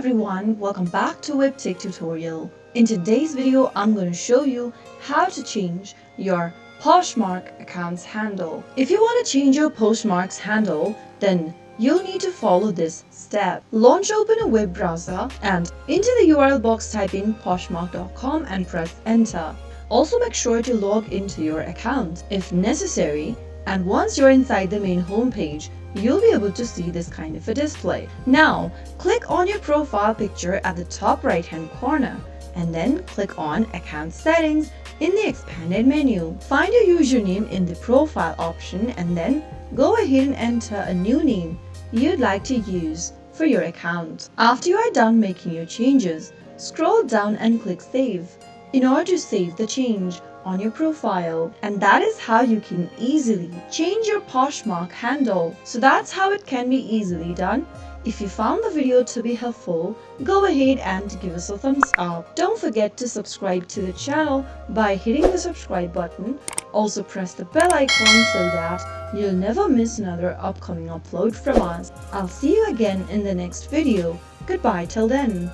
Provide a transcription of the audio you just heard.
everyone, welcome back to Webtech Tutorial. In today's video, I'm going to show you how to change your Poshmark account's handle. If you want to change your Poshmark's handle, then you'll need to follow this step. Open a web browser and into the URL box type in poshmark.com and press enter. Also make sure to log into your account if necessary, and once you're inside the main homepage, you'll be able to see this kind of a display. Now, click on your profile picture at the top right hand corner and then click on Account Settings in the expanded menu. Find your username in the profile option and then go ahead and enter a new name you'd like to use for your account. After you are done making your changes, scroll down and click Save in order to save the change on your profile. And that is how you can easily change your Poshmark handle. So that's how it can be easily done. If you found the video to be helpful, go ahead and give us a thumbs up. Don't forget to subscribe to the channel by hitting the subscribe button. Also press the bell icon so that you'll never miss another upcoming upload from us. I'll see you again in the next video. Goodbye till then.